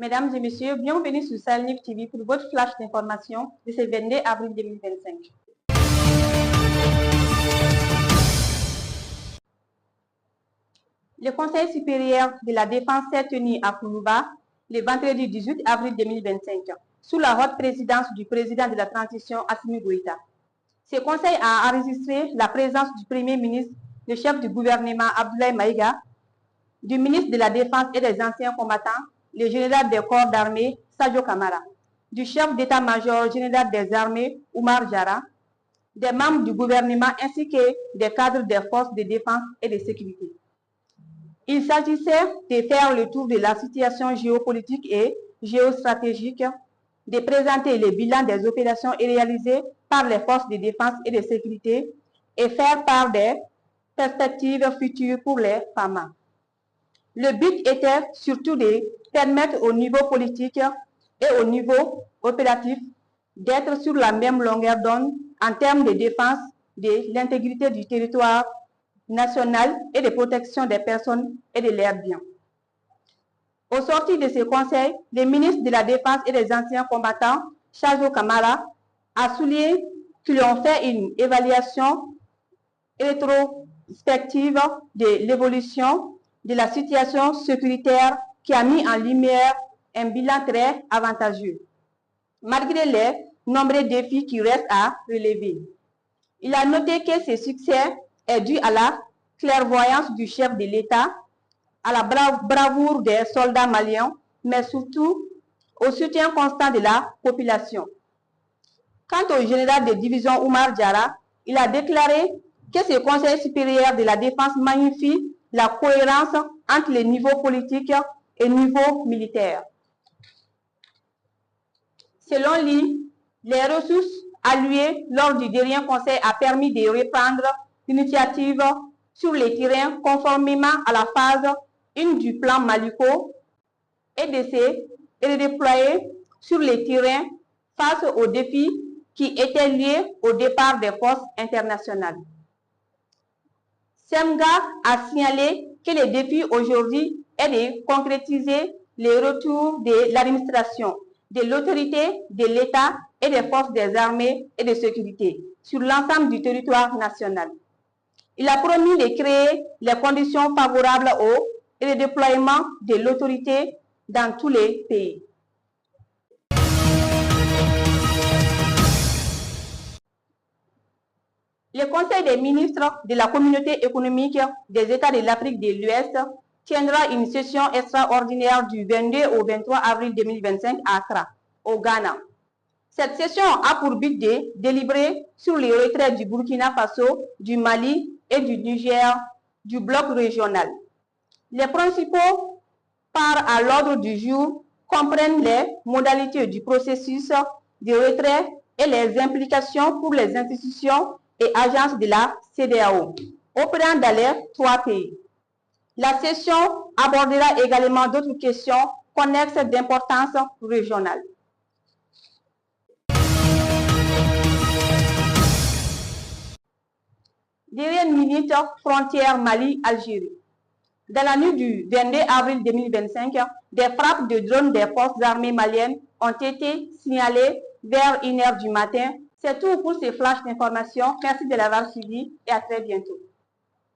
Mesdames et messieurs, bienvenue sur Sahel News TV pour votre flash d'information de ce 22 avril 2025. Le Conseil supérieur de la défense s'est tenu à Koulouba le vendredi 18 avril 2025, sous la haute présidence du président de la transition Assimi Goïta. Ce conseil a enregistré la présence du Premier ministre, le chef du gouvernement Abdoulaye Maïga, du ministre de la Défense et des anciens combattants, le général des corps d'armée Sadio Kamara, du chef d'état-major général des armées Oumar Jara, des membres du gouvernement ainsi que des cadres des forces de défense et de sécurité. Il s'agissait de faire le tour de la situation géopolitique et géostratégique, de présenter le bilan des opérations réalisées par les forces de défense et de sécurité et faire part des perspectives futures pour les FAMA. Le but était surtout de permettre au niveau politique et au niveau opératif d'être sur la même longueur d'onde en termes de défense de l'intégrité du territoire national et de protection des personnes et de leurs biens. Au sortir de ce conseil, le ministre de la Défense et des anciens combattants, Sadio Kamara, a souligné qu'ils ont fait une évaluation rétrospective de l'évolution de la situation sécuritaire qui a mis en lumière un bilan très avantageux, malgré les nombreux défis qui restent à relever. Il a noté que ce succès est dû à la clairvoyance du chef de l'État, à la bravoure des soldats maliens, mais surtout au soutien constant de la population. Quant au général de division Oumar Jara, il a déclaré que ce Conseil supérieur de la défense magnifie la cohérence entre les niveaux politiques et le niveau militaire. Selon lui, les ressources allouées lors du dernier conseil a permis de reprendre l'initiative sur les terrains conformément à la phase 1 du plan Maliko et de déployer sur les terrains face aux défis qui étaient liés au départ des forces internationales. Semga a signalé que le défi aujourd'hui est de concrétiser les retours de l'administration, de l'autorité de l'État et des forces des armées et de sécurité sur l'ensemble du territoire national. Il a promis de créer les conditions favorables au déploiement de l'autorité dans tous les pays. Le Conseil des ministres de la Communauté économique des États de l'Afrique de l'Ouest tiendra une session extraordinaire du 22 au 23 avril 2025 à Accra, au Ghana. Cette session a pour but de délibérer sur les retraits du Burkina Faso, du Mali et du Niger du bloc régional. Les principaux parts à l'ordre du jour comprennent les modalités du processus de retrait et les implications pour les institutions et agences de la CEDEAO, opérant dans les 3 pays. La session abordera également d'autres questions connexes d'importance régionale. Dernière minute, frontière Mali-Algérie. Dans la nuit du 22 avril 2025, des frappes de drones des forces armées maliennes ont été signalées vers 1 h du matin. C'est tout pour ces flashs d'information. Merci de l'avoir suivi et à très bientôt.